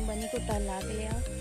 बनी को टहला के ले आओ।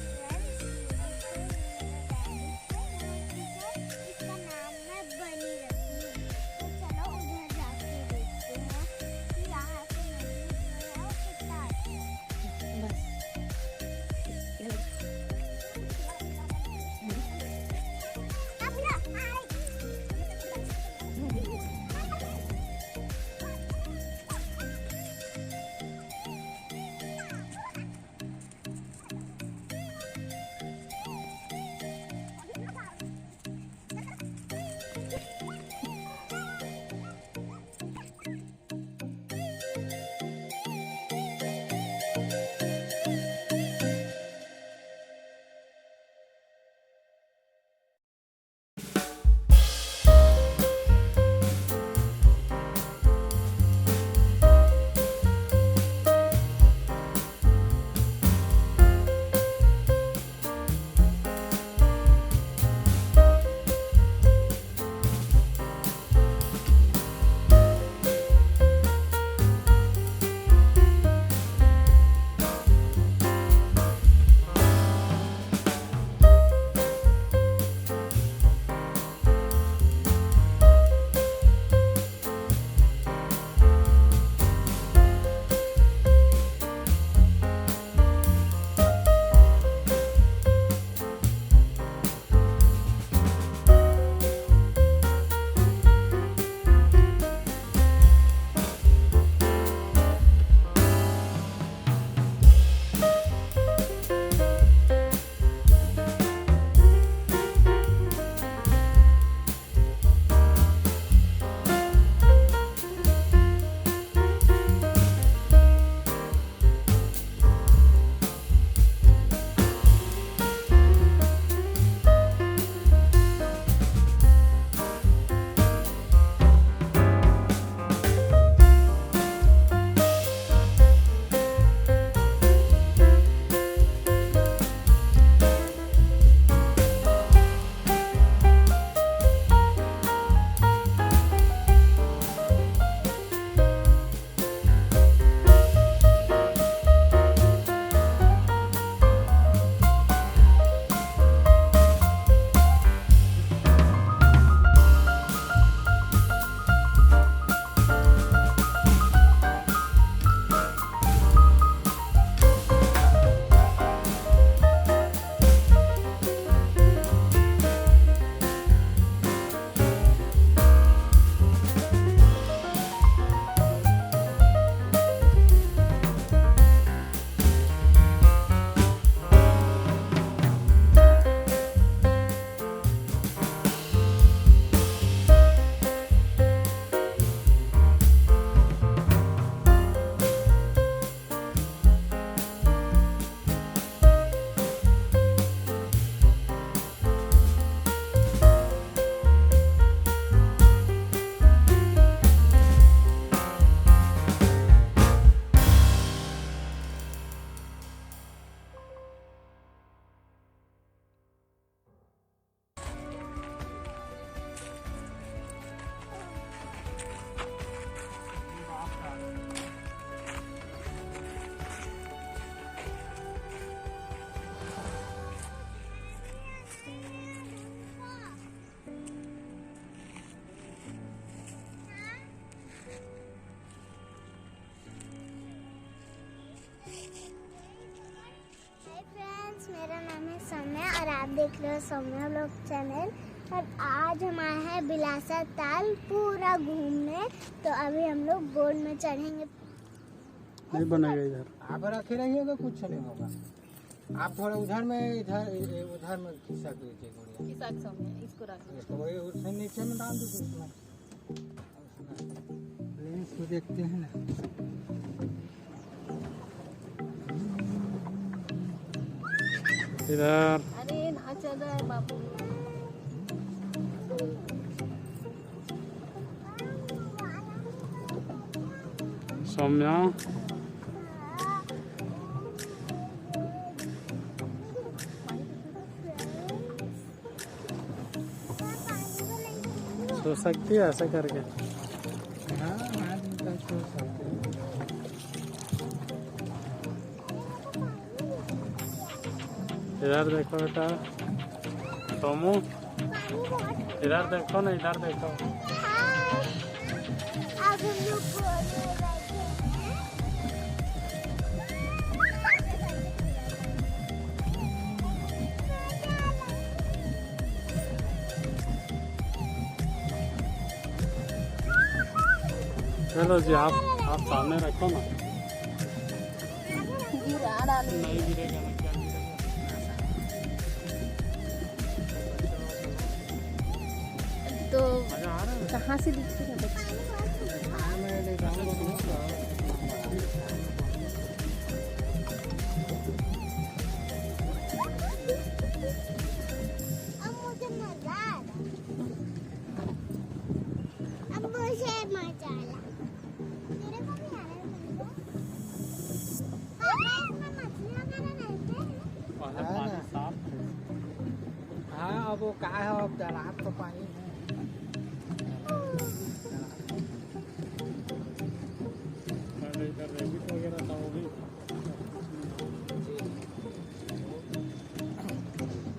आप देख रहे हो सौम्या ब्लॉग चैनल। और आज हम आए हैं बिलासा ताल पूरा घूमने। तो अभी हम लोग बोर्ड में चढ़ेंगे। नहीं बनेगा इधर, आप रखे रहिएगा, कुछ नहीं होगा। आप थोड़ा उधर में उधर में खिसक लीजिए गुड़िया, इसको रख इसको वही उसमें नीचे में डाल दीजिए उसमें। लेंस को देखते हैं ना। इधर अरे ना चल रहा है बाबू। सौम्या सो सकती है ऐसा करके। हाँ हाथ निकल सो सकते हैं। इधर देखो बेटा, सोमू इधर देखो ना, इधर देखो। अब हम लोग बोर्ड में बैठे हैं। चलो जी, आप सामने रखो ना। गिरा डालो। नहीं गिरेगा ना, क्या गिरेगा। तो मजा आ रहा है। कहाँ से दिखते हैं बच्चे? हाँ, मैं ले जाऊँगा। अब मुझे मजा आ रहा है। अब मुझे मजा आ रहा है। मेरे को भी आ रहा है मजा। पापा इसमें मछली वगैरह रहते हैं? पहले हाँ पानी ना। साफ है। हाँ अब वो का है, अब तालाब तो पानी है। पहले इधर रेबिट वगैरह था, वो भी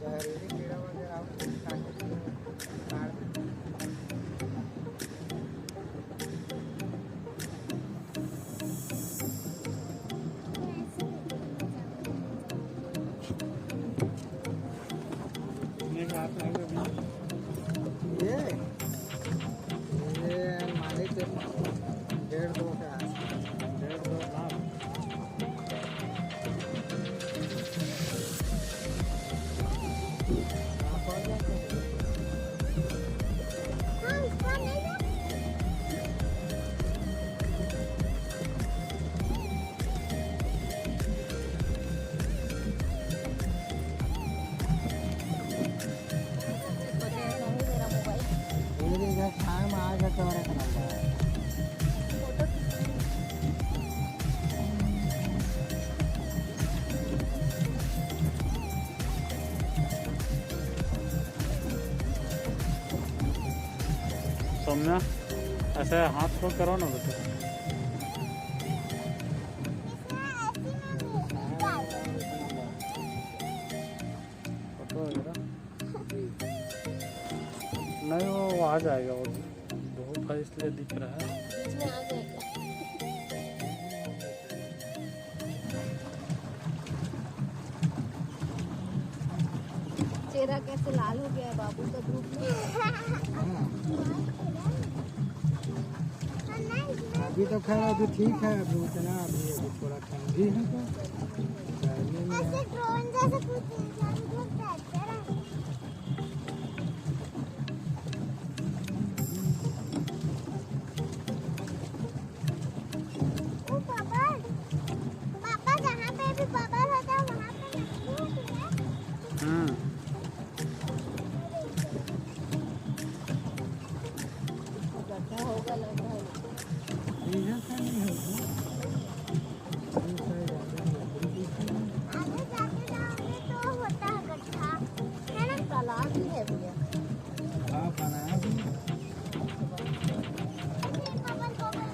जहरीली कीड़ा वगैरह काट एक हाथ में भी ये मालिक 1.5-2 का है। 1.5-2 लाख। हाँ, पड़ जाते हैं। हाँ इसका नहीं है। मेरा मोबाइल मेरे घर छाया में आ जाता है करना है। सौम्या ऐसे हाथ को करो ना बेटा। फोटो वगैरह नहीं, वो आ जाएगा। वो धूप है इसलिए दिख रहा है। बीच में आ जाएगा। चेहरा कैसे लाल हो गया है बाबू का धूप में। अभी तो खैर अभी ठीक है, अभी उतना अभी थोड़ा ठंडी है तो गर्मी में ऐसे ड्रोन जैसे कुछ इंसान जो बैठते रहे। ओ पापा, पापा जहाँ पे भी बबल होता है वहाँ पे मछली होती है। गड्ढा होगा लग रहा है। इधर का नहीं होगा। आगे जाके जाओगे तो होता है गड्ढा, है ना? तालाब ही है भैया। हाँ बनाया भी। बबल बबल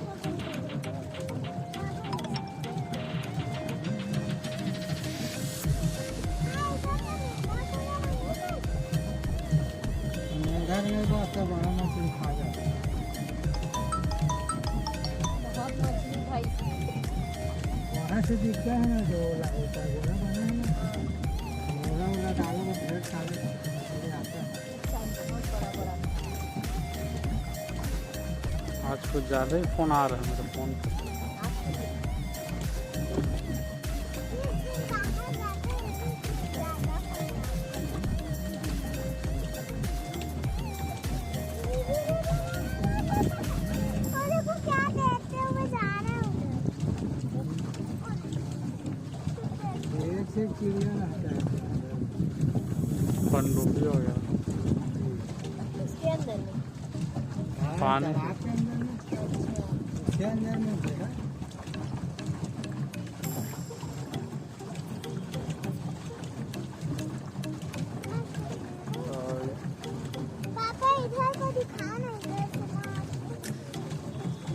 इधर नहीं बात तो बड़ा मछली खा जाता है। बहुत मछली भाई। वहाँ से दिखता है ना जो ऊपर गोला बना है ना, गोला डालो ढेर सारे कुछ ज़्यादा ही फ़ोन आ रहा है मेरे फ़ोन पे। एक से एक चिड़िया रहता है। पनडुब्बी हो गया। उसके अंदर में हाँ, पानी। तालाब के अंदर में, उसके अंदर में होगा। और पापा इधर को दिखा ना, इधर से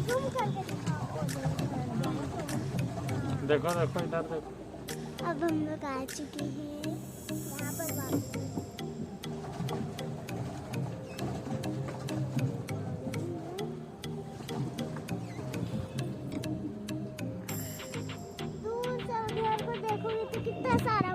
जूम करके दिखाओ। देखो देखो इधर देखो। अब हम लोग आ चुके हैं यहाँ पर वापस। दूर से उधर को देखोगे तो कितना सारा